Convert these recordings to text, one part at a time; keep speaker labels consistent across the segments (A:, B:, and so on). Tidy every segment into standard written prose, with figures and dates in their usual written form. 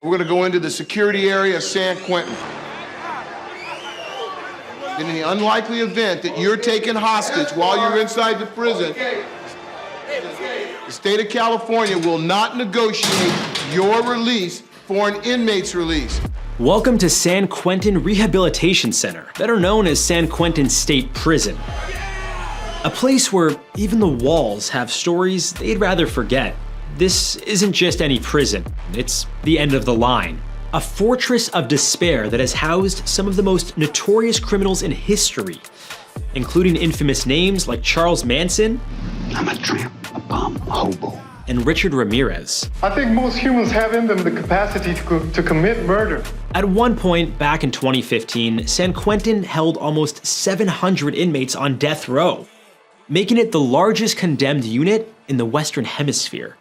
A: We're going to go into the security area of San Quentin. In the unlikely event that you're taken hostage while you're inside the prison, the state of California will not negotiate your release for an inmate's release.
B: Welcome to San Quentin Rehabilitation Center, better known as San Quentin State Prison. A place where even the walls have stories they'd rather forget. This isn't just any prison, it's the end of the line. A fortress of despair that has housed some of the most notorious criminals in history, including infamous names like Charles Manson,
C: I'm a tramp, a bum, a hobo,
B: and Richard Ramirez.
D: I think most humans have in them the capacity to commit murder.
B: At one point back in 2015, San Quentin held almost 700 inmates on death row, making it the largest condemned unit in the Western Hemisphere.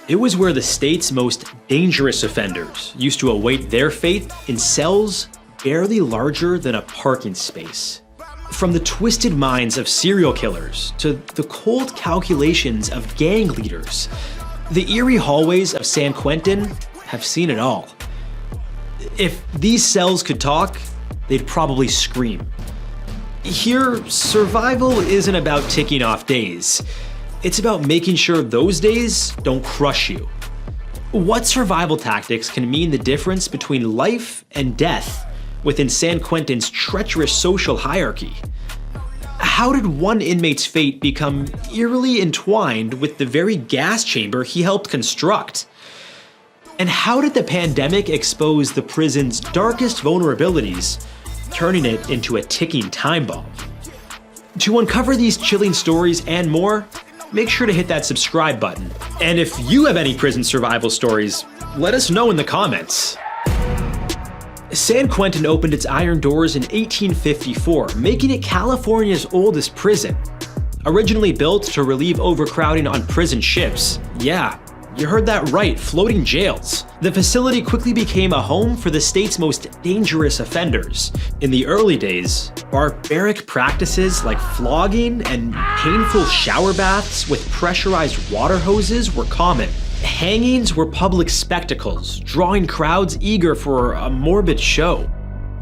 B: It was where the state's most dangerous offenders used to await their fate in cells barely larger than a parking space. From the twisted minds of serial killers to the cold calculations of gang leaders, the eerie hallways of San Quentin have seen it all. If these cells could talk, they'd probably scream. Here, survival isn't about ticking off days. It's about making sure those days don't crush you. What survival tactics can mean the difference between life and death within San Quentin's treacherous social hierarchy? How did one inmate's fate become eerily entwined with the very gas chamber he helped construct? And how did the pandemic expose the prison's darkest vulnerabilities, turning it into a ticking time bomb? To uncover these chilling stories and more, make sure to hit that subscribe button. And if you have any prison survival stories, let us know in the comments. San Quentin opened its iron doors in 1854, making it California's oldest prison. Originally built to relieve overcrowding on prison ships, yeah, you heard that right, floating jails. The facility quickly became a home for the state's most dangerous offenders. In the early days, barbaric practices like flogging and painful shower baths with pressurized water hoses were common. Hangings were public spectacles, drawing crowds eager for a morbid show.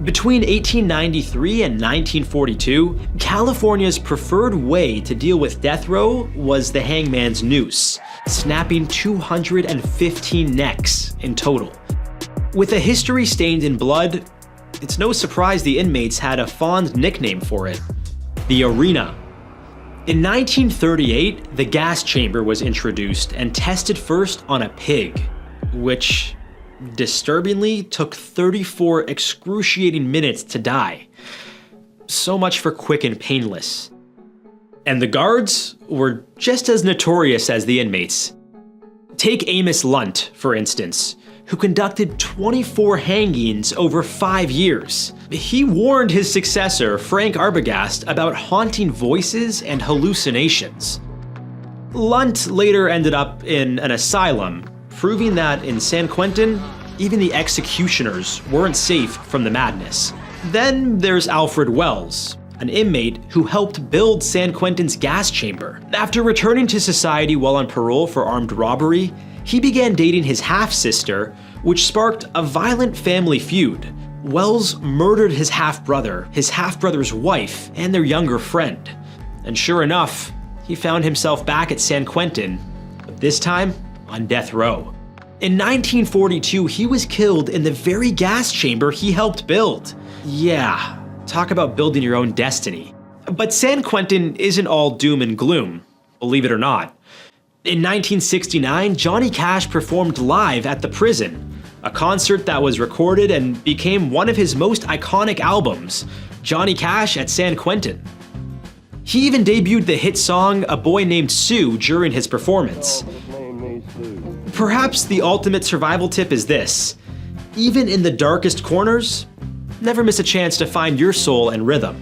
B: Between 1893 and 1942, California's preferred way to deal with death row was the hangman's noose, snapping 215 necks in total. With a history stained in blood, it's no surprise the inmates had a fond nickname for it: the arena. In 1938, the gas chamber was introduced and tested first on a pig, which disturbingly took 34 excruciating minutes to die. So much for quick and painless. And the guards were just as notorious as the inmates. Take Amos Lunt, for instance, who conducted 24 hangings over 5 years. He warned his successor, Frank Arbogast, about haunting voices and hallucinations. Lunt later ended up in an asylum, proving that in San Quentin, even the executioners weren't safe from the madness. Then there's Alfred Wells, an inmate who helped build San Quentin's gas chamber. After returning to society while on parole for armed robbery, he began dating his half-sister, which sparked a violent family feud. Wells murdered his half-brother's wife, and their younger friend. And sure enough, he found himself back at San Quentin, but this time on death row. In 1942, he was killed in the very gas chamber he helped build. Yeah, talk about building your own destiny. But San Quentin isn't all doom and gloom, believe it or not. In 1969, Johnny Cash performed live at the prison, a concert that was recorded and became one of his most iconic albums, Johnny Cash at San Quentin. He even debuted the hit song A Boy Named Sue during his performance. Perhaps the ultimate survival tip is this: even in the darkest corners, never miss a chance to find your soul and rhythm.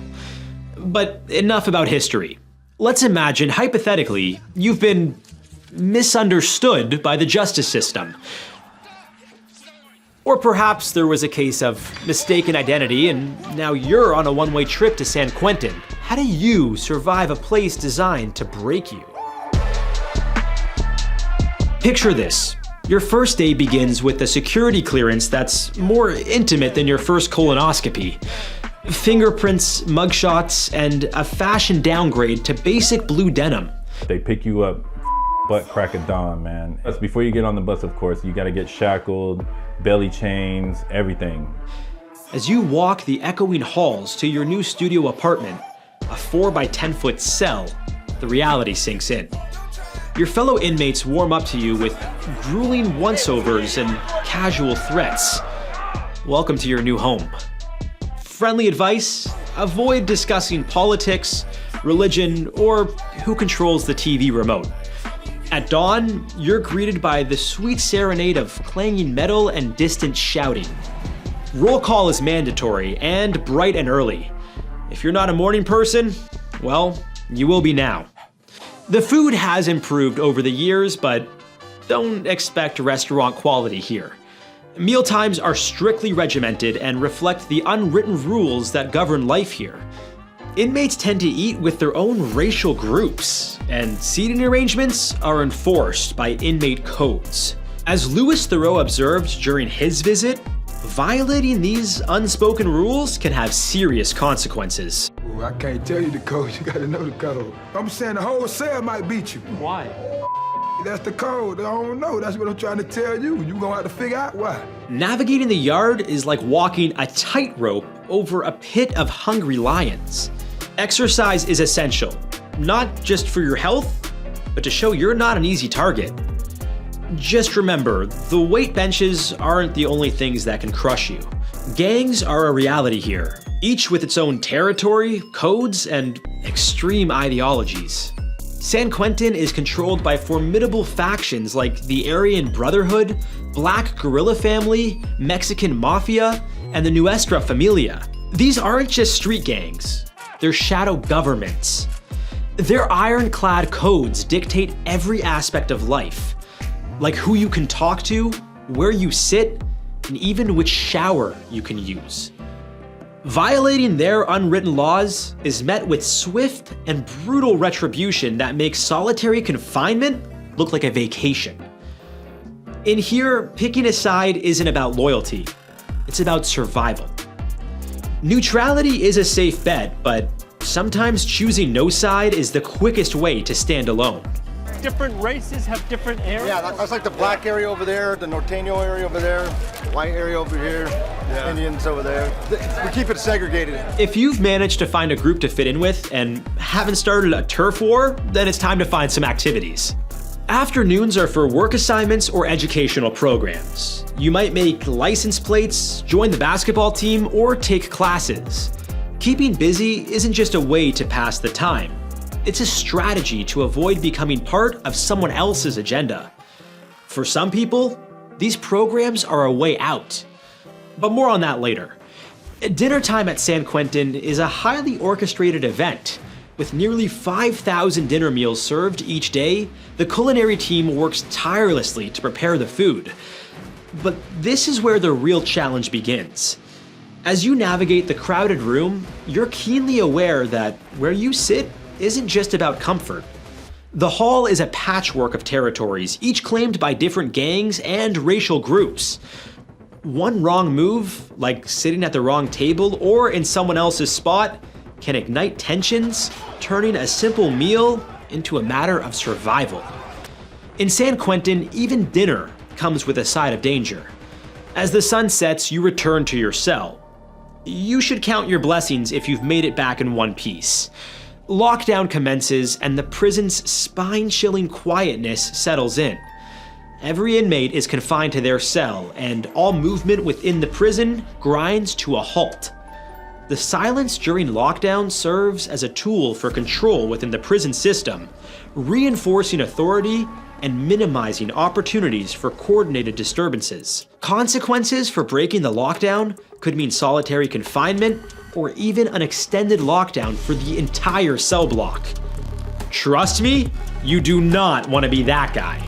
B: But enough about history. Let's imagine, hypothetically, you've been misunderstood by the justice system. Or perhaps there was a case of mistaken identity and now you're on a one-way trip to San Quentin. How do you survive a place designed to break you? Picture this. Your first day begins with a security clearance that's more intimate than your first colonoscopy. Fingerprints, mugshots, and a fashion downgrade to basic blue denim.
E: They pick you up butt crack of dawn, man. That's before you get on the bus, of course. You gotta get shackled, belly chains, everything.
B: As you walk the echoing halls to your new studio apartment, a 4 by 10 foot cell, the reality sinks in. Your fellow inmates warm up to you with grueling once-overs and casual threats. Welcome to your new home. Friendly advice: avoid discussing politics, religion, or who controls the TV remote. At dawn, you're greeted by the sweet serenade of clanging metal and distant shouting. Roll call is mandatory and bright and early. If you're not a morning person, well, you will be now. The food has improved over the years, but don't expect restaurant quality here. Meal times are strictly regimented and reflect the unwritten rules that govern life here. Inmates tend to eat with their own racial groups, and seating arrangements are enforced by inmate codes. As Louis Theroux observed during his visit, violating these unspoken rules can have serious consequences.
F: Ooh, I can't tell you the code, you gotta know the code. I'm saying the whole cell might beat you.
B: Why?
F: That's the code, I don't know, that's what I'm trying to tell you. You gonna have to figure out why.
B: Navigating the yard is like walking a tightrope over a pit of hungry lions. Exercise is essential, not just for your health, but to show you're not an easy target. Just remember, the weight benches aren't the only things that can crush you. Gangs are a reality here, each with its own territory, codes, and extreme ideologies. San Quentin is controlled by formidable factions like the Aryan Brotherhood, Black Guerrilla Family, Mexican Mafia, and the Nuestra Familia. These aren't just street gangs, they're shadow governments. Their ironclad codes dictate every aspect of life, like who you can talk to, where you sit, and even which shower you can use. Violating their unwritten laws is met with swift and brutal retribution that makes solitary confinement look like a vacation. In here, picking a side isn't about loyalty, it's about survival. Neutrality is a safe bet, but sometimes choosing no side is the quickest way to stand alone.
G: Different races have different areas?
H: Yeah, that's like the black area over there, the Norteño area over there, white area over here, Indians over there. We keep it segregated.
B: If you've managed to find a group to fit in with and haven't started a turf war, then it's time to find some activities. Afternoons are for work assignments or educational programs. You might make license plates, join the basketball team, or take classes. Keeping busy isn't just a way to pass the time. It's a strategy to avoid becoming part of someone else's agenda. For some people, these programs are a way out. But more on that later. Dinner time at San Quentin is a highly orchestrated event. With nearly 5,000 dinner meals served each day, the culinary team works tirelessly to prepare the food. But this is where the real challenge begins. As you navigate the crowded room, you're keenly aware that where you sit isn't just about comfort. The hall is a patchwork of territories, each claimed by different gangs and racial groups. One wrong move, like sitting at the wrong table or in someone else's spot, can ignite tensions, turning a simple meal into a matter of survival. In San Quentin, even dinner comes with a side of danger. As the sun sets, you return to your cell. You should count your blessings if you've made it back in one piece. Lockdown commences and the prison's spine-chilling quietness settles in. Every inmate is confined to their cell, and all movement within the prison grinds to a halt. The silence during lockdown serves as a tool for control within the prison system, reinforcing authority and minimizing opportunities for coordinated disturbances. Consequences for breaking the lockdown could mean solitary confinement or even an extended lockdown for the entire cell block. Trust me, you do not want to be that guy.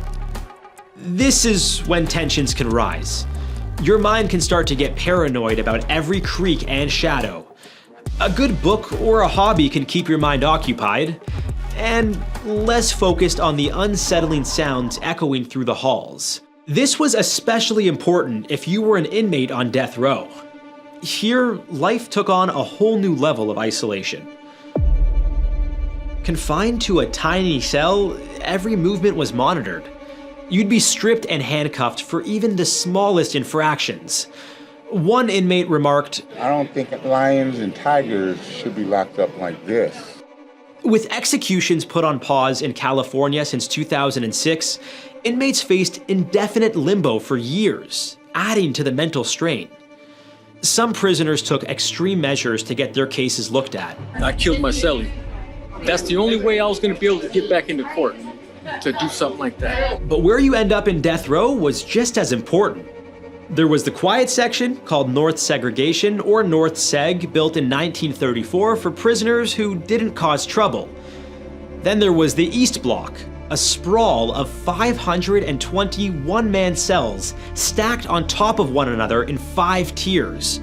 B: This is when tensions can rise. Your mind can start to get paranoid about every creak and shadow. A good book or a hobby can keep your mind occupied, and less focused on the unsettling sounds echoing through the halls. This was especially important if you were an inmate on death row. Here, life took on a whole new level of isolation. Confined to a tiny cell, every movement was monitored. You'd be stripped and handcuffed for even the smallest infractions. One inmate remarked,
I: "I don't think lions and tigers should be locked up like this."
B: With executions put on pause in California since 2006, inmates faced indefinite limbo for years, adding to the mental strain. Some prisoners took extreme measures to get their cases looked at.
G: I killed my cellie. That's the only way I was going to be able to get back into court, to do something like that.
B: But where you end up in death row was just as important. There was the quiet section, called North Segregation, or North Seg, built in 1934 for prisoners who didn't cause trouble. Then there was the East Block, a sprawl of 520 one-man cells stacked on top of one another in 5 tiers.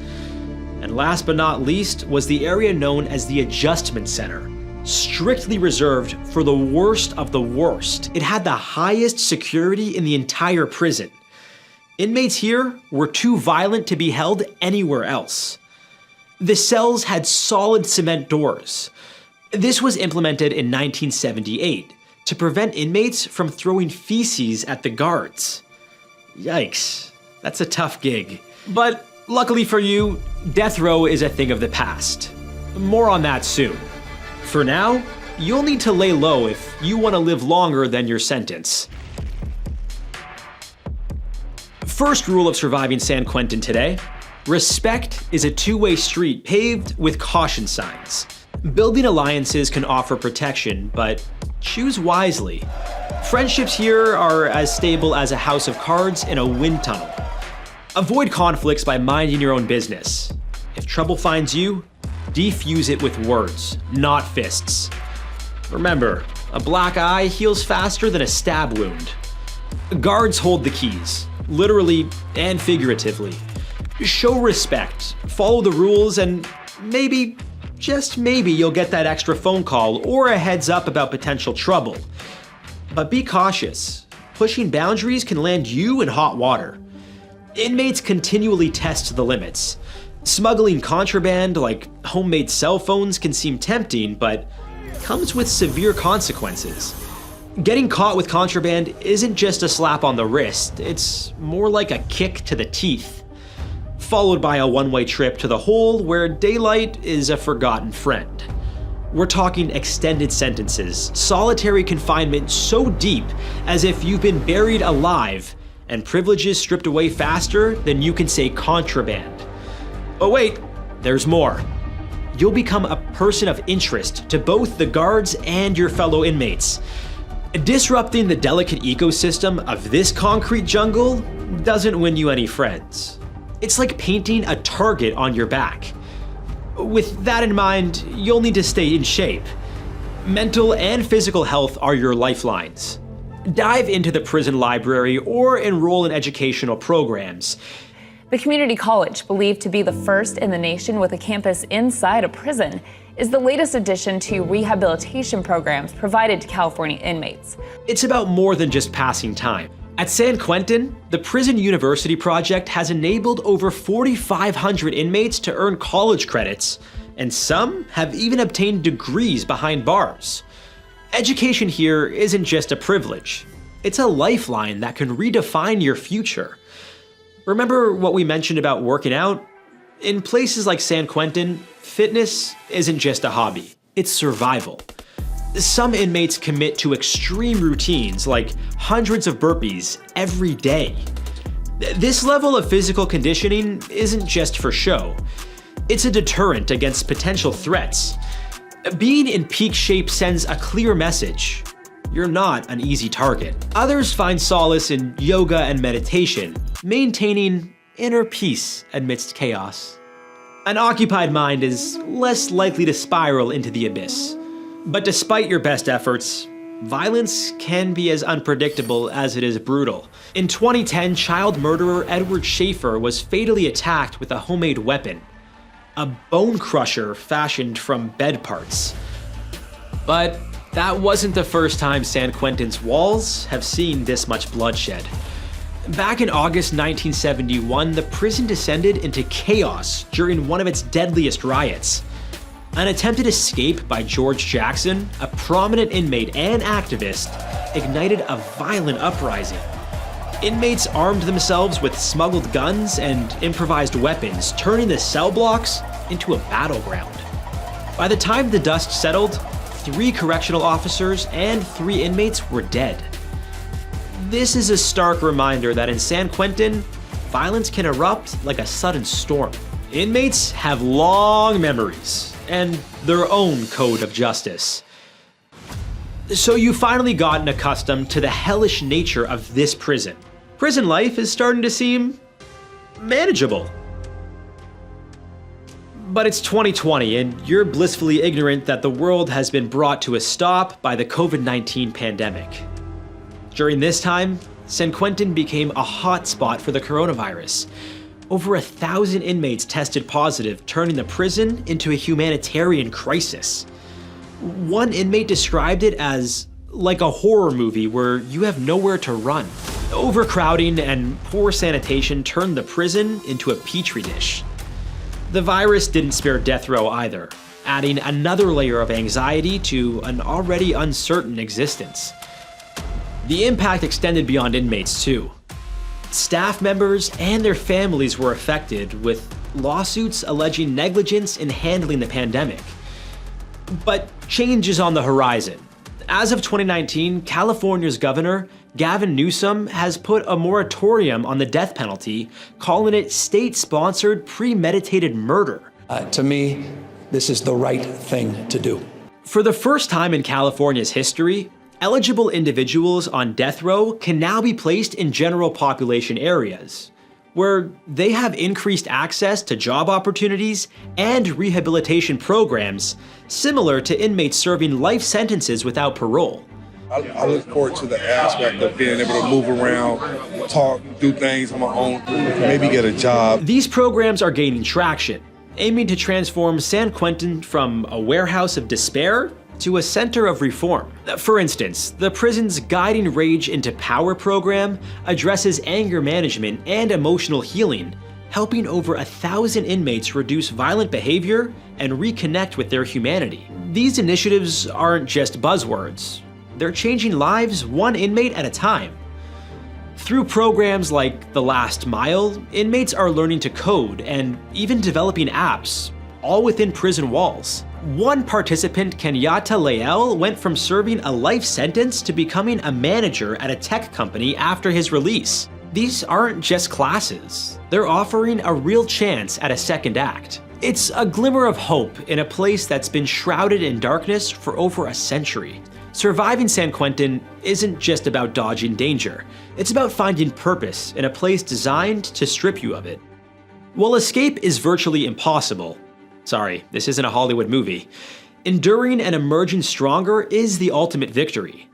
B: And last but not least was the area known as the Adjustment Center, strictly reserved for the worst of the worst. It had the highest security in the entire prison. Inmates here were too violent to be held anywhere else. The cells had solid cement doors. This was implemented in 1978 to prevent inmates from throwing feces at the guards. Yikes, that's a tough gig. But luckily for you, death row is a thing of the past. More on that soon. For now, you'll need to lay low if you want to live longer than your sentence. First rule of surviving San Quentin today: respect is a two-way street paved with caution signs. Building alliances can offer protection, but choose wisely. Friendships here are as stable as a house of cards in a wind tunnel. Avoid conflicts by minding your own business. If trouble finds you, defuse it with words, not fists. Remember, a black eye heals faster than a stab wound. Guards hold the keys, literally and figuratively. Show respect, follow the rules, and maybe, just maybe, you'll get that extra phone call or a heads up about potential trouble. But be cautious. Pushing boundaries can land you in hot water. Inmates continually test the limits. Smuggling contraband like homemade cell phones can seem tempting, but comes with severe consequences. Getting caught with contraband isn't just a slap on the wrist, it's more like a kick to the teeth, followed by a one-way trip to the hole where daylight is a forgotten friend. We're talking extended sentences, solitary confinement so deep as if you've been buried alive, and privileges stripped away faster than you can say contraband. Oh wait, there's more. You'll become a person of interest to both the guards and your fellow inmates. Disrupting the delicate ecosystem of this concrete jungle doesn't win you any friends. It's like painting a target on your back. With that in mind, you'll need to stay in shape. Mental and physical health are your lifelines. Dive into the prison library or enroll in educational programs.
J: The community college, believed to be the first in the nation with a campus inside a prison, is the latest addition to rehabilitation programs provided to California inmates.
B: It's about more than just passing time. At San Quentin, the Prison University Project has enabled over 4,500 inmates to earn college credits, and some have even obtained degrees behind bars. Education here isn't just a privilege, it's a lifeline that can redefine your future. Remember what we mentioned about working out? In places like San Quentin, fitness isn't just a hobby, it's survival. Some inmates commit to extreme routines like hundreds of burpees every day. This level of physical conditioning isn't just for show. It's a deterrent against potential threats. Being in peak shape sends a clear message. You're not an easy target. Others find solace in yoga and meditation, maintaining inner peace amidst chaos. An occupied mind is less likely to spiral into the abyss. But despite your best efforts, violence can be as unpredictable as it is brutal. In 2010, child murderer Edward Schaefer was fatally attacked with a homemade weapon, a bone crusher fashioned from bed parts. But that wasn't the first time San Quentin's walls have seen this much bloodshed. Back in August 1971, the prison descended into chaos during one of its deadliest riots. An attempted escape by George Jackson, a prominent inmate and activist, ignited a violent uprising. Inmates armed themselves with smuggled guns and improvised weapons, turning the cell blocks into a battleground. By the time the dust settled, 3 correctional officers and 3 inmates were dead. This is a stark reminder that in San Quentin, violence can erupt like a sudden storm. Inmates have long memories and their own code of justice. So you've finally gotten accustomed to the hellish nature of this prison. Prison life is starting to seem manageable. But it's 2020 and you're blissfully ignorant that the world has been brought to a stop by the COVID-19 pandemic. During this time, San Quentin became a hotspot for the coronavirus. Over 1,000 inmates tested positive, turning the prison into a humanitarian crisis. One inmate described it as like a horror movie where you have nowhere to run. Overcrowding and poor sanitation turned the prison into a petri dish. The virus didn't spare death row either, adding another layer of anxiety to an already uncertain existence. The impact extended beyond inmates too. Staff members and their families were affected, with lawsuits alleging negligence in handling the pandemic. But change is on the horizon. As of 2019, California's governor, Gavin Newsom, has put a moratorium on the death penalty, calling it state-sponsored premeditated murder.
K: To me, this is the right thing to do.
B: For the first time in California's history, eligible individuals on death row can now be placed in general population areas, where they have increased access to job opportunities and rehabilitation programs similar to inmates serving life sentences without parole.
F: I look forward to the aspect of being able to move around, talk, do things on my own, maybe get a job.
B: These programs are gaining traction, aiming to transform San Quentin from a warehouse of despair to a center of reform. For instance, the prison's Guiding Rage into Power program addresses anger management and emotional healing, helping over 1,000 inmates reduce violent behavior and reconnect with their humanity. These initiatives aren't just buzzwords. They're changing lives one inmate at a time. Through programs like The Last Mile, inmates are learning to code and even developing apps, all within prison walls. One participant, Kenyatta Lael, went from serving a life sentence to becoming a manager at a tech company after his release. These aren't just classes. They're offering a real chance at a second act. It's a glimmer of hope in a place that's been shrouded in darkness for over a century. Surviving San Quentin isn't just about dodging danger. It's about finding purpose in a place designed to strip you of it. While escape is virtually impossible, sorry, this isn't a Hollywood movie, enduring and emerging stronger is the ultimate victory.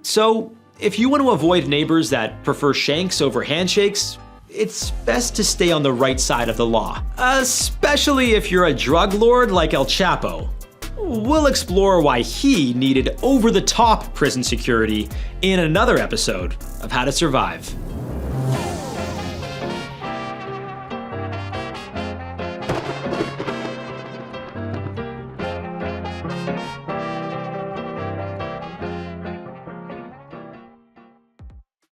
B: So, if you want to avoid neighbors that prefer shanks over handshakes, it's best to stay on the right side of the law, especially if you're a drug lord like El Chapo. We'll explore why he needed over-the-top prison security in another episode of How to Survive.